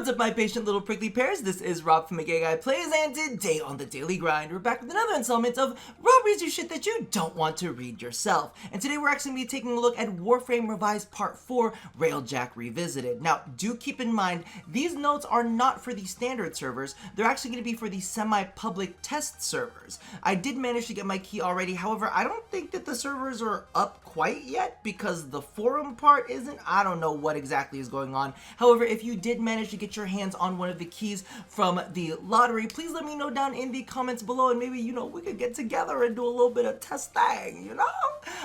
What's up, my patient little prickly pears? This is Rob from Gay Guy Plays, and today on The Daily Grind, we're back with another installment of Rob Reads You Shit That You Don't Want to Read Yourself. And today we're actually going to be taking a look at Warframe Revised Part 4, Railjack Revisited. Now, do keep in mind, these notes are not for the standard servers. They're actually going to be for the semi-public test servers. I did manage to get my key already. However, I don't think that the servers are up quite yet because the forum part isn't. I don't know what exactly is going on. However, if you did manage to get your hands on one of the keys from the lottery, please let me know down in the comments below, and maybe, we could get together and do a little bit of testing,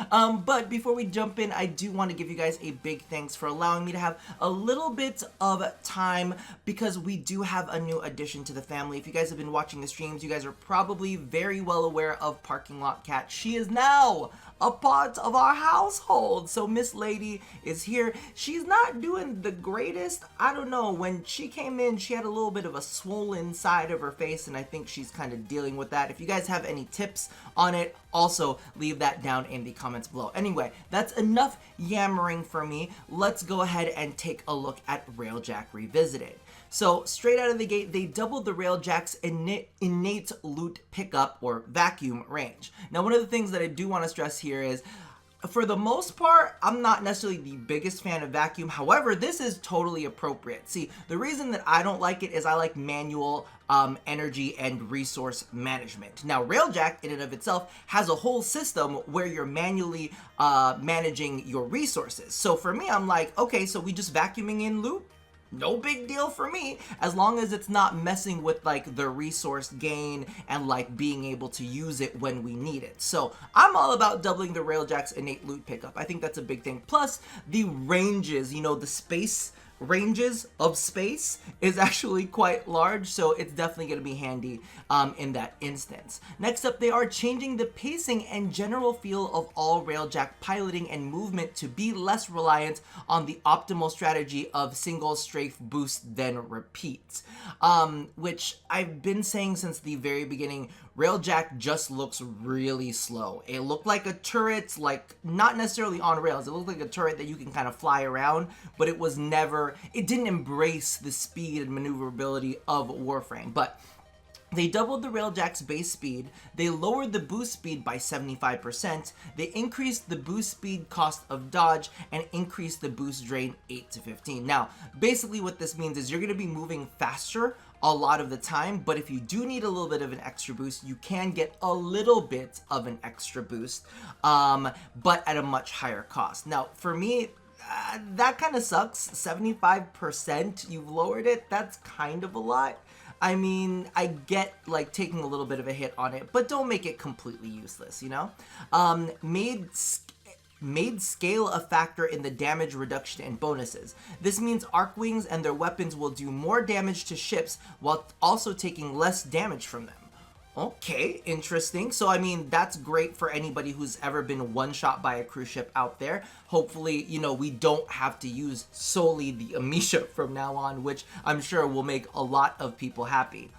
But before we jump in, I do want to give you guys a big thanks for allowing me to have a little bit of time, because we do have a new addition to the family. If you guys have been watching the streams, you guys are probably very well aware of Parking Lot Cat. She is now a part of our household. So Miss Lady is here. She's not doing the greatest. I don't know. When she came in, she had a little bit of a swollen side of her face, and I think she's kind of dealing with that. If you guys have any tips on it, also leave that down in the comments below. Anyway, that's enough yammering for me. Let's go ahead and take a look at Railjack Revisited. So straight out of the gate, they doubled the Railjack's innate loot pickup or vacuum range. Now, one of the things that I do want to stress here is, for the most part, I'm not necessarily the biggest fan of vacuum. However, this is totally appropriate. See, the reason that I don't like it is I like manual energy and resource management. Now, Railjack in and of itself has a whole system where you're manually managing your resources. So for me, I'm like, okay, so we just vacuuming in loot? No big deal for me, as long as it's not messing with like the resource gain and like being able to use it when we need it. So I'm all about doubling the Railjack's innate loot pickup. I think that's a big thing. Plus the ranges, the space ranges of space is actually quite large, so it's definitely going to be handy in that instance. Next up, they are changing the pacing and general feel of all Railjack piloting and movement to be less reliant on the optimal strategy of single strafe boost then repeat, which I've been saying since the very beginning. Railjack just looks really slow. It looked like a turret, like not necessarily on rails. It looked like a turret that you can kind of fly around, but it didn't embrace the speed and maneuverability of Warframe. But they doubled the Railjack's base speed, they lowered the boost speed by 75%, they increased the boost speed cost of dodge, and increased the boost drain 8 to 15. Now, basically what this means is you're going to be moving faster a lot of the time, but if you do need a little bit of an extra boost, you can get a little bit of an extra boost, but at a much higher cost. Now, for me, that kind of sucks. 75%, you've lowered it, that's kind of a lot. I mean, I get like taking a little bit of a hit on it, but don't make it completely useless, Made scale a factor in the damage reduction and bonuses. This means Archwings and their weapons will do more damage to ships while also taking less damage from them. Okay, interesting. So, I mean, that's great for anybody who's ever been one-shot by a cruise ship out there. Hopefully, we don't have to use solely the Amisha from now on, which I'm sure will make a lot of people happy.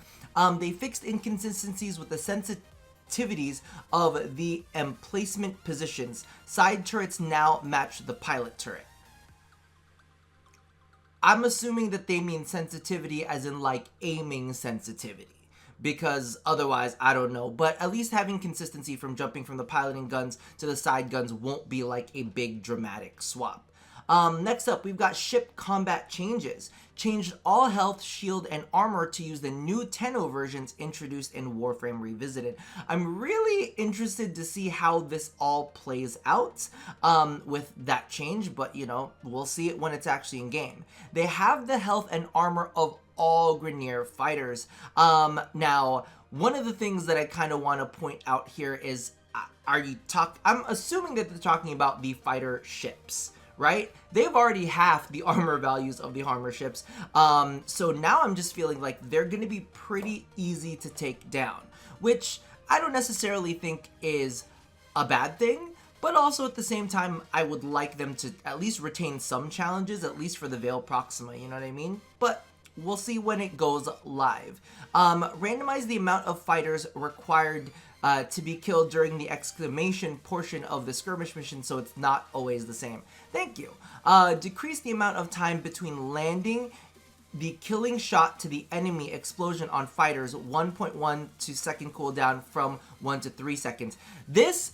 They fixed inconsistencies with the sensitivities of the emplacement positions. Side turrets now match the pilot turret. I'm assuming that they mean sensitivity as in like aiming sensitivity, because otherwise, I don't know. But at least having consistency from jumping from the piloting guns to the side guns won't be like a big dramatic swap. Next up, we've got ship combat changes. Changed all health, shield, and armor to use the new Tenno versions introduced in Warframe Revisited. I'm really interested to see how this all plays out with that change, but we'll see it when it's actually in game. They have the health and armor of all Grineer fighters. Now, one of the things that I kind of want to point out here is, I'm assuming that they're talking about the fighter ships, right? They've already halved the armor values of the armor ships. So now I'm just feeling like they're going to be pretty easy to take down, which I don't necessarily think is a bad thing. But also at the same time, I would like them to at least retain some challenges, at least for the Veil Proxima, you know what I mean? But we'll see when it goes live. Randomize the amount of fighters required to be killed during the exclamation portion of the skirmish mission, so it's not always the same. Thank you. Decrease the amount of time between landing the killing shot to the enemy explosion on fighters 1.1 to second cooldown from 1 to 3 seconds. This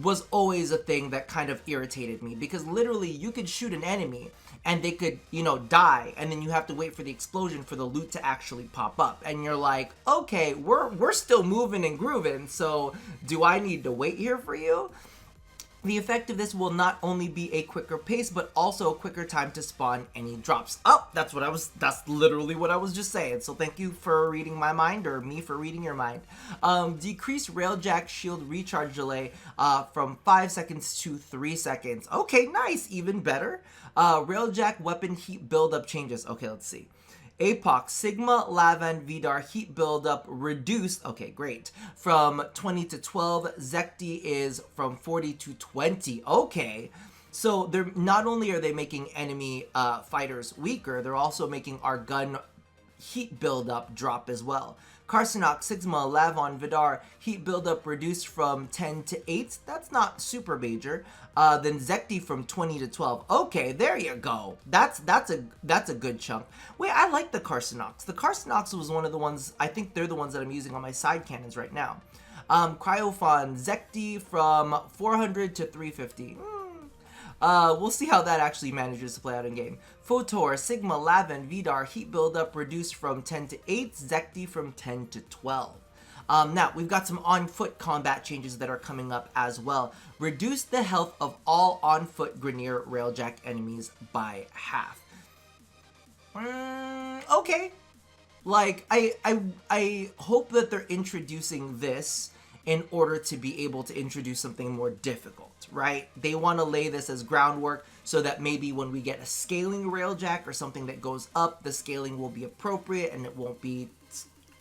was always a thing that kind of irritated me, because literally you could shoot an enemy and they could, you know, die, and then you have to wait for the explosion for the loot to actually pop up, and you're like, okay, we're still moving and grooving, so do I need to wait here for you? The effect of this will not only be a quicker pace, but also a quicker time to spawn any drops. Oh, that's literally what I was just saying. So thank you for reading my mind, or me for reading your mind. Decrease railjack shield recharge delay from 5 seconds to 3 seconds. Okay, nice, even better. Railjack weapon heat buildup changes. Okay, let's see. APOC, Sigma, Lavan, Vidar, heat buildup reduced, okay, great, from 20 to 12. Zekti is from 40 to 20. Okay, so they're not only are they making enemy fighters weaker, they're also making our gun heat buildup drop as well. Carcinok, Sigma, Lavon, Vidar, heat buildup reduced from 10 to 8. That's not super major. Then Zekti from 20 to 12. Okay, there you go. That's a good chunk. Wait, I like the Carcinox. The Carcinox was one of the ones, I think they're the ones that I'm using on my side cannons right now. Cryophon, Zekti from 400 to 350. We'll see how that actually manages to play out in game. Photor, Sigma, Lavan, Vidar, heat buildup reduced from 10 to 8, Zekti from 10 to 12. Now, we've got some on-foot combat changes that are coming up as well. Reduce the health of all on-foot Grineer Railjack enemies by half. Okay. Like, I hope that they're introducing this in order to be able to introduce something more difficult, right? They want to lay this as groundwork so that maybe when we get a scaling railjack or something that goes up, the scaling will be appropriate and it won't be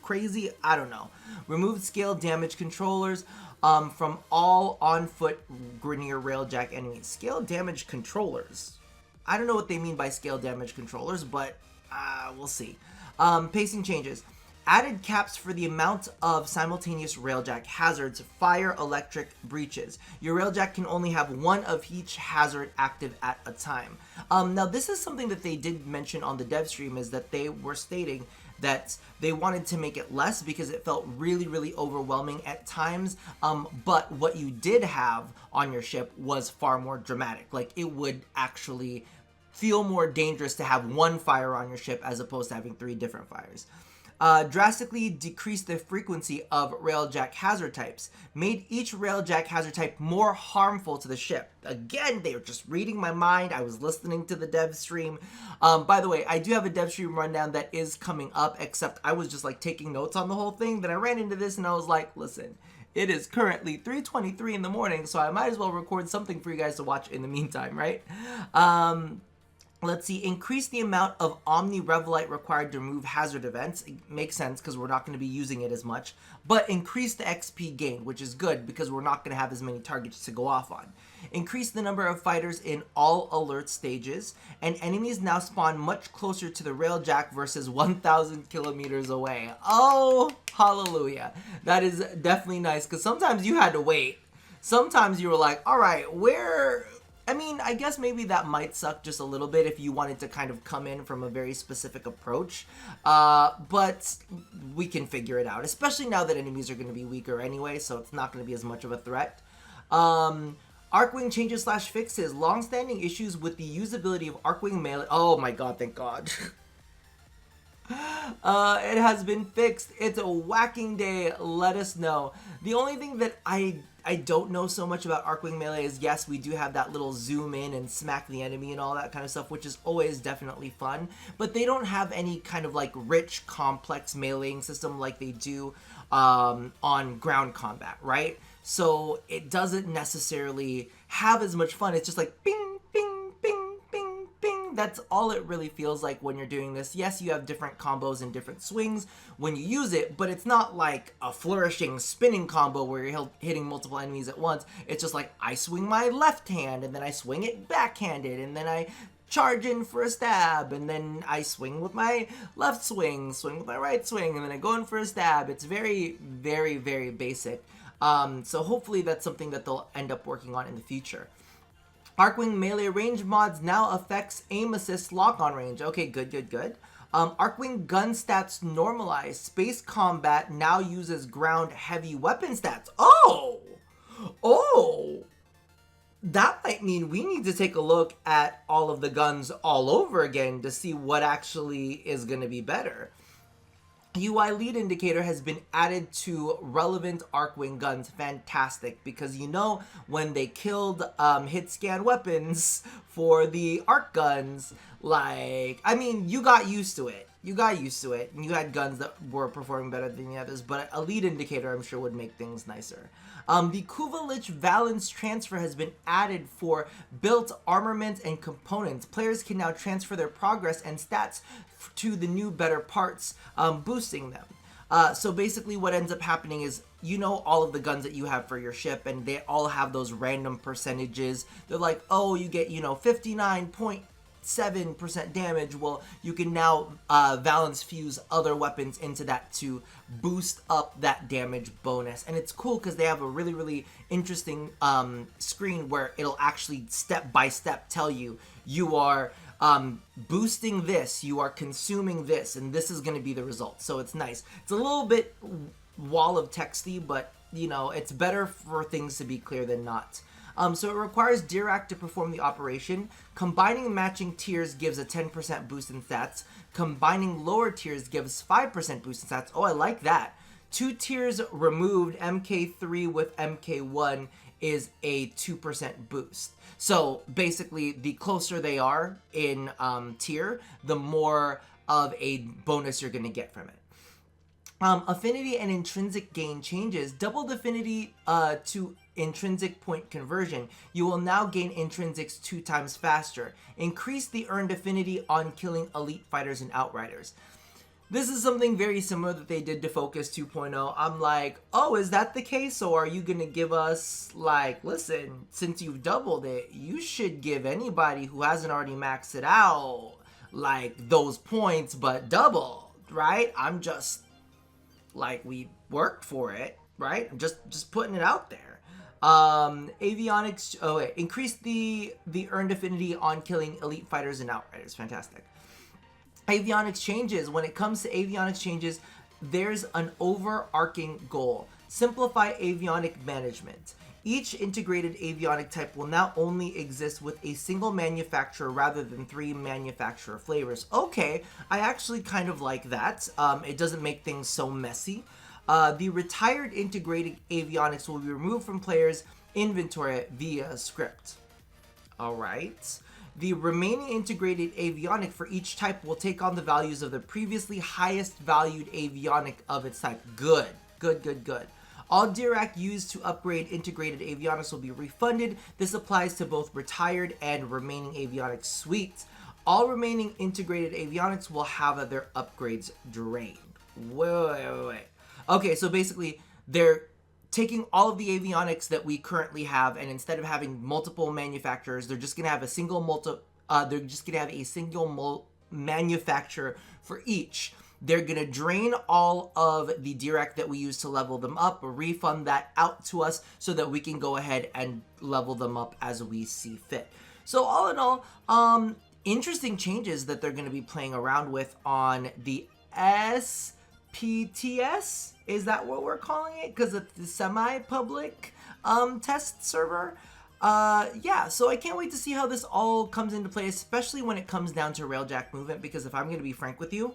crazy. I don't know. Remove scale damage controllers from all on-foot Grineer railjack enemies. Scale damage controllers. I don't know what they mean by scale damage controllers, but we'll see. Pacing changes. Added caps for the amount of simultaneous railjack hazards, fire, electric, breaches. Your railjack can only have one of each hazard active at a time. Now, this is something that they did mention on the dev stream, is that they were stating that they wanted to make it less because it felt really, really overwhelming at times. But what you did have on your ship was far more dramatic. Like, it would actually feel more dangerous to have one fire on your ship as opposed to having 3 different fires. Drastically decreased the frequency of railjack hazard types. Made each railjack hazard type more harmful to the ship. Again, they were just reading my mind. I was listening to the dev stream. By the way, I do have a dev stream rundown that is coming up, except I was just like taking notes on the whole thing. Then I ran into this and I was like, listen, it is currently 3:23 in the morning, so I might as well record something for you guys to watch in the meantime, right? Let's see, increase the amount of Omni Revelite required to remove hazard events. It makes sense because we're not going to be using it as much. But increase the XP gain, which is good because we're not going to have as many targets to go off on. Increase the number of fighters in all alert stages. And enemies now spawn much closer to the railjack versus 1,000 kilometers away. Oh, hallelujah. That is definitely nice because sometimes you had to wait. Sometimes you were like, all right, where... I mean, I guess maybe that might suck just a little bit if you wanted to kind of come in from a very specific approach, but we can figure it out, especially now that enemies are going to be weaker anyway, so it's not going to be as much of a threat. Archwing changes / fixes. Long-standing issues with the usability of Archwing melee. Oh my god, thank god. It has been fixed. It's a whacking day. Let us know. The only thing that I don't know so much about Archwing melee is, yes, we do have that little zoom in and smack the enemy and all that kind of stuff, which is always definitely fun, but they don't have any kind of like rich, complex meleeing system like they do on ground combat, right? So it doesn't necessarily have as much fun. It's just like bing, bing, bing, bing, bing. That's all it really feels like when you're doing this. Yes, you have different combos and different swings when you use it, but it's not like a flourishing spinning combo where you're hitting multiple enemies at once. It's just like, I swing my left hand, and then I swing it backhanded, and then I charge in for a stab, and then I swing with my left swing with my right swing, and then I go in for a stab. It's very, very, very basic. So hopefully that's something that they'll end up working on in the future. Archwing melee range mods now affects aim assist lock-on range. Okay, good, good, good. Archwing gun stats normalized. Space combat now uses ground heavy weapon stats. Oh, that might mean we need to take a look at all of the guns all over again to see what actually is going to be better. UI lead indicator has been added to relevant Archwing guns. Fantastic, because you know when they killed hit scan weapons for the arc guns, like, I mean, you got used to it. You got used to it, and you had guns that were performing better than the others, but a lead indicator I'm sure would make things nicer. The Kuvalich Valence transfer has been added for built armament and components. Players can now transfer their progress and stats to the new better parts, boosting them. So basically what ends up happening is, you know, all of the guns that you have for your ship, and they all have those random percentages. They're like, oh, you get, 59.7% damage. Well, you can now Valence fuse other weapons into that to boost up that damage bonus. And it's cool because they have a really, really interesting screen where it'll actually step by step tell you, you are boosting this, you are consuming this, and this is going to be the result. So it's nice. It's a little bit wall of texty, but it's better for things to be clear than not. So it requires Dirac to perform the operation. Combining matching tiers gives a 10% boost in stats. Combining lower tiers gives 5% boost in stats. Oh, I like that. 2 tiers removed, MK3 with MK1 is a 2% boost. So basically, the closer they are in tier, the more of a bonus you're going to get from it. Affinity and intrinsic gain changes. Doubled affinity to intrinsic point conversion. You will now gain intrinsics 2 times faster. Increase the earned affinity on killing elite fighters and outriders. This is something very similar that they did to Focus 2.0. I'm like, oh, is that the case? Or are you going to give us, like, listen, since you've doubled it, you should give anybody who hasn't already maxed it out, like, those points, but double, right? I'm just, like, we worked for it, right? I'm just putting it out there. Avionics, increase the earned affinity on killing elite fighters and outriders. Fantastic. Avionics changes. When it comes to avionics changes, there's an overarching goal. Simplify avionic management. Each integrated avionic type will now only exist with a single manufacturer rather than 3 manufacturer flavors. Okay, I actually kind of like that. It doesn't make things so messy. The retired integrated avionics will be removed from players' inventory via script. All right. The remaining integrated avionic for each type will take on the values of the previously highest valued avionic of its type. Good. All Dirac used to upgrade integrated avionics will be refunded. This applies to both retired and remaining avionics suites. All remaining integrated avionics will have their upgrades drained. Wait. Okay, so basically, they're taking all of the avionics that we currently have, and instead of having multiple manufacturers, they're just gonna have a single manufacturer for each. They're gonna drain all of the Dirac that we use to level them up, refund that out to us so that we can go ahead and level them up as we see fit. So all in all, interesting changes that they're gonna be playing around with on the SPTS. Is that what we're calling it? Because it's the semi-public test server. Yeah, so I can't wait to see how this all comes into play, especially when it comes down to Railjack movement, because if I'm going to be frank with you,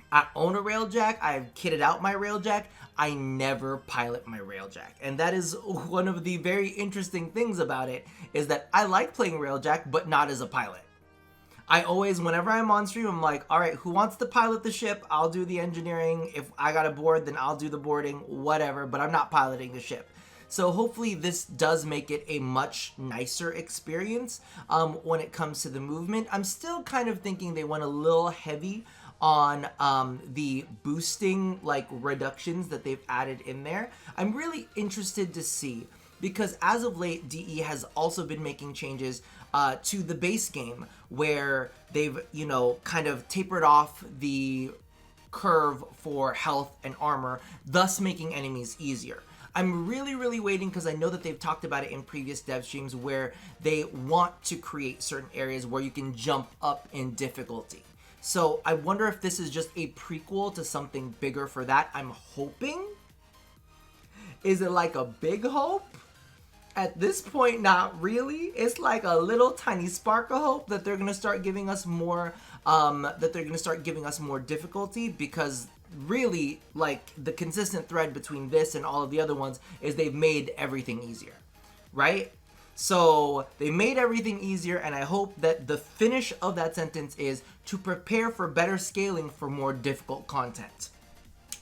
I own a Railjack, I've kitted out my Railjack, I never pilot my Railjack. And that is one of the very interesting things about it, is that I like playing Railjack, but not as a pilot. I always, whenever I'm on stream, I'm like, all right, who wants to pilot the ship? I'll do the engineering. If I got a board, then I'll do the boarding, whatever, but I'm not piloting the ship. So hopefully this does make it a much nicer experience when it comes to the movement. I'm still kind of thinking they went a little heavy on the boosting, like, reductions that they've added in there. I'm really interested to see, because as of late, DE has also been making changes to the base game, where they've, kind of tapered off the curve for health and armor, thus making enemies easier. I'm really waiting, because I know that they've talked about it in previous dev streams, where they want to create certain areas where you can jump up in difficulty. So I wonder if this is just a prequel to something bigger for that. I'm hoping. Is it like a big hope? At this point, not really. It's like a little tiny spark of hope that they're gonna start giving us more, difficulty, because really, like, the consistent thread between this and all of the other ones is they've made everything easier, right? So they made everything easier, and I hope that the finish of that sentence is to prepare for better scaling for more difficult content.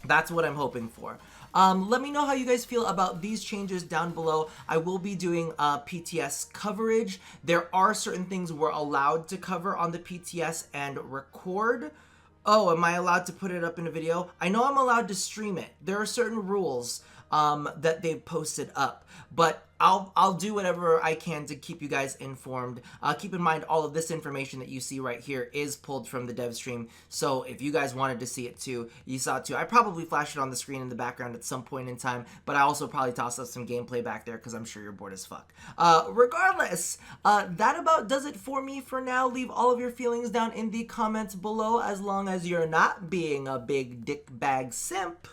That's what I'm hoping for. Let me know how you guys feel about these changes down below. I will be doing PTS coverage. There are certain things we're allowed to cover on the PTS and record. Oh, am I allowed to put it up in a video? I know I'm allowed to stream it. There are certain rules that they've posted up, but I'll do whatever I can to keep you guys informed. Keep in mind, all of this information that you see right here is pulled from the dev stream, so if you guys wanted to see it too, you saw it too. I probably flashed it on the screen in the background at some point in time, but I also probably tossed up some gameplay back there because I'm sure you're bored as fuck. Regardless, that about does it for me for now. Leave all of your feelings down in the comments below, as long as you're not being a big dick bag simp.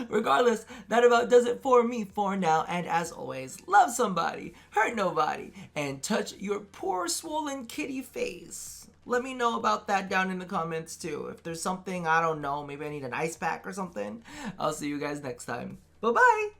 Regardless, that about does it for me for now, and as always, love somebody, hurt nobody, and touch your poor swollen kitty face. Let me know about that down in the comments too. If there's something, I don't know, maybe I need an ice pack or something. I'll see you guys next time. Bye-bye!